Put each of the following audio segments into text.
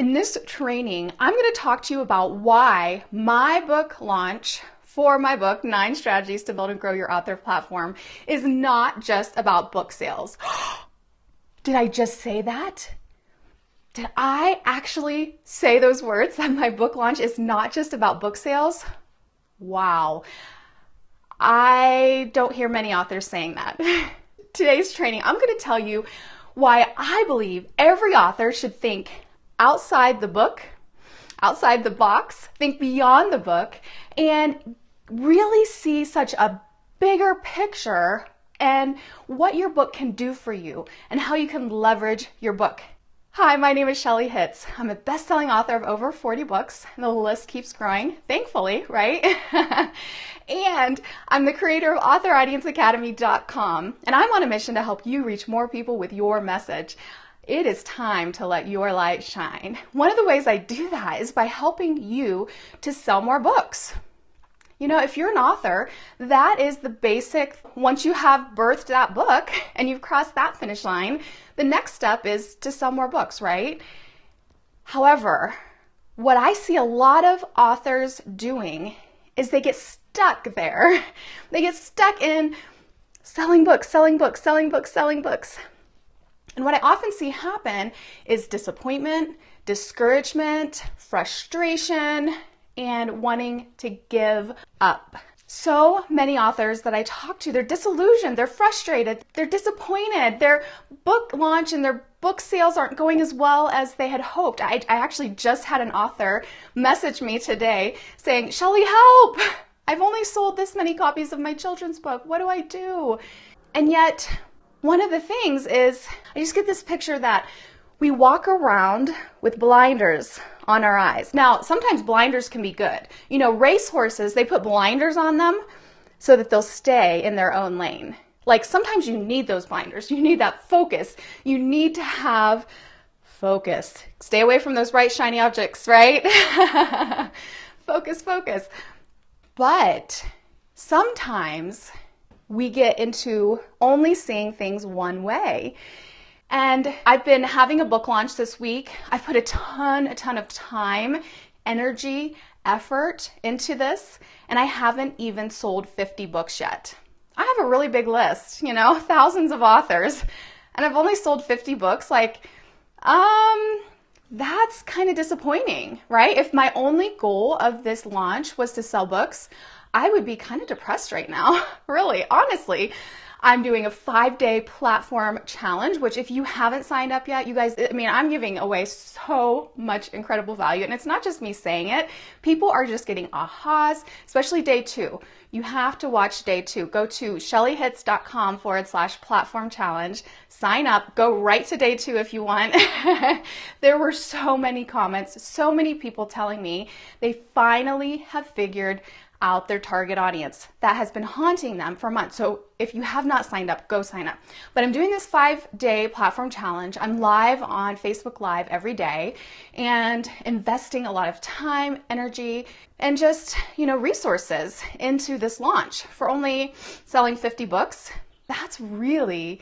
In this training, I'm going to talk to you about why my book launch for my book, 9 Strategies to Build and Grow Your Author Platform, is not just about book sales. Did I just say that? Did I actually say those words, that my book launch is not just about book sales? Wow. I don't hear many authors saying that. Today's training, I'm going to tell you why I believe every author should think outside the book, outside the box, think beyond the book, and really see such a bigger picture and what your book can do for you and how you can leverage your book. Hi, my name is Shelley Hitz. I'm a best-selling author of over 40 books, and the list keeps growing, thankfully, right? And I'm the creator of AuthorAudienceAcademy.com, and I'm on a mission to help you reach more people with your message. It is time to let your light shine. One of the ways I do that is by helping you to sell more books. You know, if you're an author, that is the basic. Once you have birthed that book and you've crossed that finish line, the next step is to sell more books, right? However, what I see a lot of authors doing is they get stuck there. They get stuck in selling books, selling books, selling books, selling books. And what I often see happen is disappointment, discouragement, frustration, and wanting to give up. So many authors that I talk to, they're disillusioned, they're frustrated, they're disappointed, their book launch and their book sales aren't going as well as they had hoped. I actually just had an author message me today saying, "Shelley, help! I've only sold this many copies of my children's book. What do I do?" And yet, one of the things is, I just get this picture that we walk around with blinders on our eyes. Now, sometimes blinders can be good. You know, racehorses, they put blinders on them so that they'll stay in their own lane. Like sometimes you need those blinders. You need that focus. You need to have focus. Stay away from those bright, shiny objects, right? Focus, focus. But sometimes we get into only seeing things one way. And I've been having a book launch this week. I've put a ton of time, energy, effort into this, and I haven't even sold 50 books yet. I have a really big list, you know, thousands of authors, and I've only sold 50 books. That's kind of disappointing, right? If my only goal of this launch was to sell books, I would be kind of depressed right now, really, honestly. I'm doing a 5-day platform challenge, which if you haven't signed up yet, you guys, I'm giving away so much incredible value. And it's not just me saying it. People are just getting ahas, especially day 2. You have to watch day 2. Go to shelleyhitz.com/platform challenge. Sign up. Go right to day 2 if you want. There were so many comments, so many people telling me they finally have figured out their target audience that has been haunting them for months. So if you have not signed up, go sign up. But I'm doing this 5-day platform challenge. I'm live on Facebook Live every day and investing a lot of time, energy, and just, resources into this launch. For only selling 50 books, that's really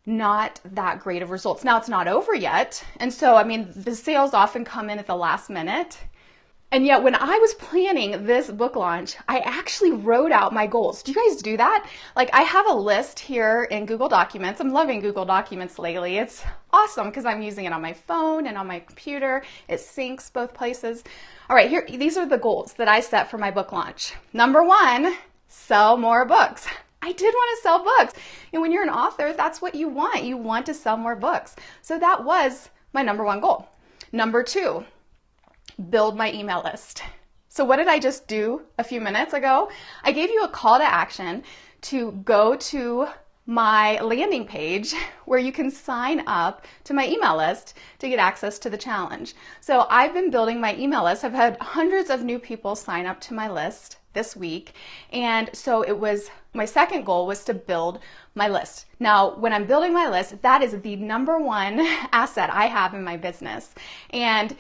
not that great of results. Now it's not over yet. And so, the sales often come in at the last minute. And yet when I was planning this book launch, I actually wrote out my goals. Do you guys do that? I have a list here in Google Documents. I'm loving Google Documents lately. It's awesome because I'm using it on my phone and on my computer. It syncs both places. All right, here, these are the goals that I set for my book launch. Number 1, sell more books. I did want to sell books. And when you're an author, that's what you want. You want to sell more books. So that was my number 1 goal. Number 2, build my email list. So what did I just do a few minutes ago? I gave you a call to action to go to my landing page where you can sign up to my email list to get access to the challenge. So I've been building my email list. I've had hundreds of new people sign up to my list this week. And so my second goal was to build my list. Now, when I'm building my list, that is the number 1 asset I have in my business. And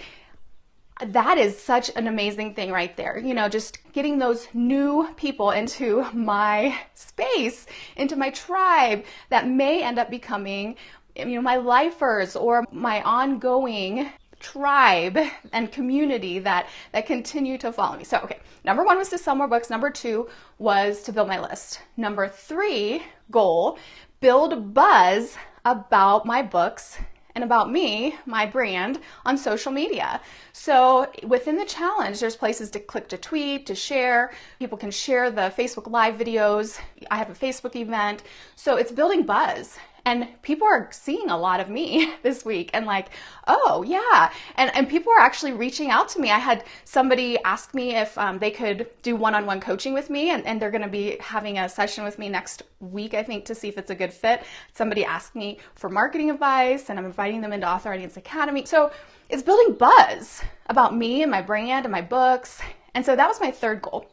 that is such an amazing thing right there. Just getting those new people into my space, into my tribe that may end up becoming, my lifers or my ongoing tribe and community that continue to follow me. So, okay, number 1 was to sell more books. Number 2 was to build my list. Number 3 goal, build buzz about my books and about me, my brand, on social media. So within the challenge, there's places to click to tweet, to share. People can share the Facebook Live videos. I have a Facebook event. So it's building buzz. And people are seeing a lot of me this week and like, oh yeah. And people are actually reaching out to me. I had somebody ask me if they could do one-on-one coaching with me, and they're gonna be having a session with me next week, I think, to see if it's a good fit. Somebody asked me for marketing advice, and I'm inviting them into Author Audience Academy. So it's building buzz about me and my brand and my books. And so that was my 3rd goal.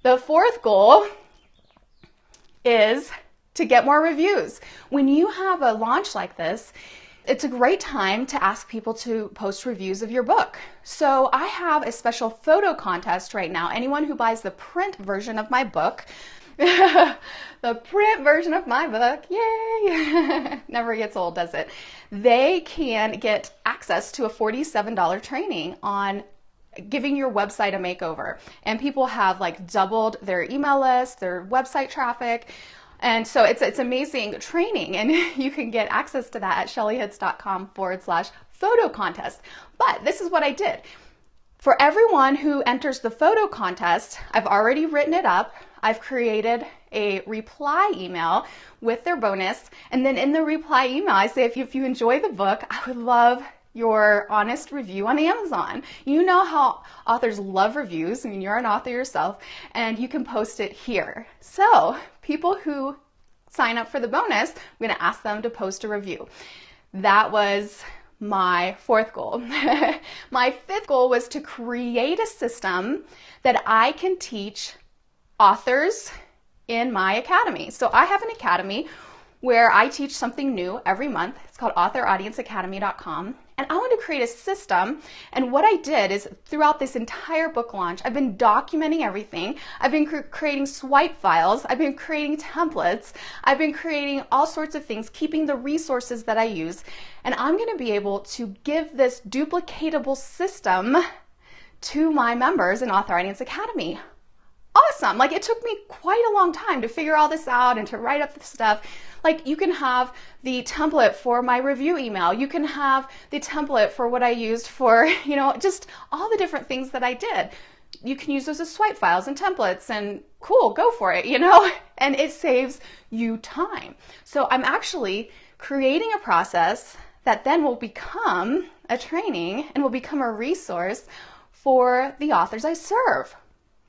The 4th goal is to get more reviews. When you have a launch like this, it's a great time to ask people to post reviews of your book. So I have a special photo contest right now. Anyone who buys the print version of my book, the print version of my book, yay, never gets old, does it? They can get access to a $47 training on giving your website a makeover. And people have like doubled their email list, their website traffic. And so it's amazing training, and you can get access to that at shelleyhitz.com/photo contest. But this is what I did. For everyone who enters the photo contest, I've already written it up. I've created a reply email with their bonus. And then in the reply email, I say, if you enjoy the book, I would love your honest review on Amazon. You know how authors love reviews. I mean, you're an author yourself, and you can post it here. So people who sign up for the bonus, I'm going to ask them to post a review. That was my 4th goal. My 5th goal was to create a system that I can teach authors in my academy. So I have an academy where I teach something new every month. It's called authoraudienceacademy.com. And I want to create a system. And what I did is throughout this entire book launch, I've been documenting everything. I've been creating swipe files. I've been creating templates. I've been creating all sorts of things, keeping the resources that I use. And I'm going to be able to give this duplicatable system to my members in Author Audience Academy. Awesome. Like, it took me quite a long time to figure all this out and to write up the stuff. Like, you can have the template for my review email. You can have the template for what I used for, just all the different things that I did. You can use those as swipe files and templates, and cool, go for it, and it saves you time. So I'm actually creating a process that then will become a training and will become a resource for the authors I serve.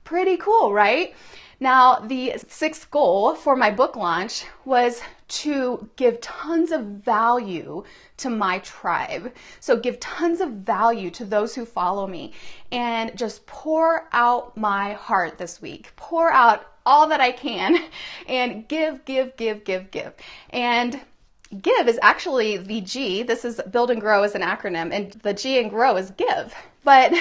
Pretty cool, right? Now, the 6th goal for my book launch was to give tons of value to my tribe. So give tons of value to those who follow me, and just pour out my heart this week. Pour out all that I can and give. And give is actually the G. This is build and grow as an acronym, and the G in grow is give. But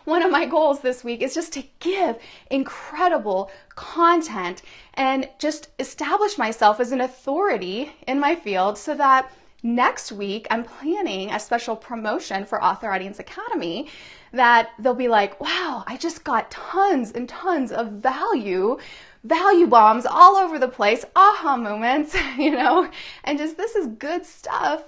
one of my goals this week is just to give incredible content and just establish myself as an authority in my field, so that next week I'm planning a special promotion for Author Audience Academy that they'll be like, wow, I just got tons and tons of value bombs all over the place, aha moments, and just, this is good stuff.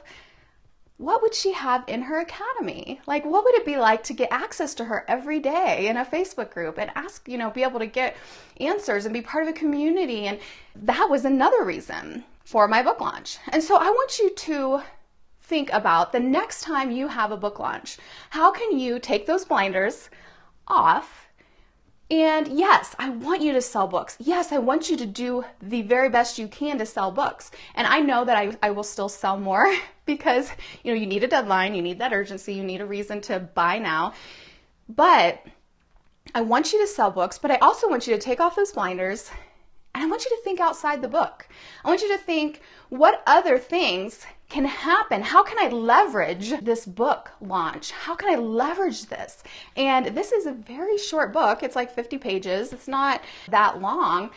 What would she have in her academy? Like, what would it be like to get access to her every day in a Facebook group and ask, be able to get answers and be part of a community? And that was another reason for my book launch. And so I want you to think about the next time you have a book launch. How can you take those blinders off? And yes, I want you to sell books. Yes, I want you to do the very best you can to sell books. And I know that I will still sell more because, you need a deadline, you need that urgency, you need a reason to buy now. But I want you to sell books, but I also want you to take off those blinders, and I want you to think outside the book. I want you to think, what other things can happen? How can I leverage this book launch? How can I leverage this? And this is a very short book. It's like 50 pages. It's not that long,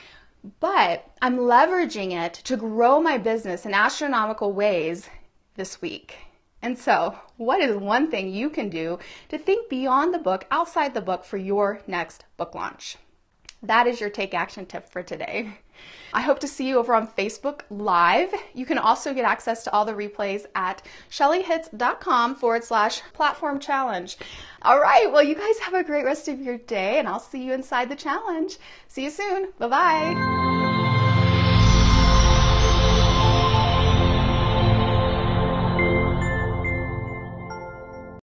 but I'm leveraging it to grow my business in astronomical ways this week. And so, what is one thing you can do to think beyond the book, outside the book for your next book launch? That is your take action tip for today. I hope to see you over on Facebook Live. You can also get access to all the replays at shelleyhitz.com/platform challenge. All right, well, you guys have a great rest of your day, and I'll see you inside the challenge. See you soon. Bye-bye.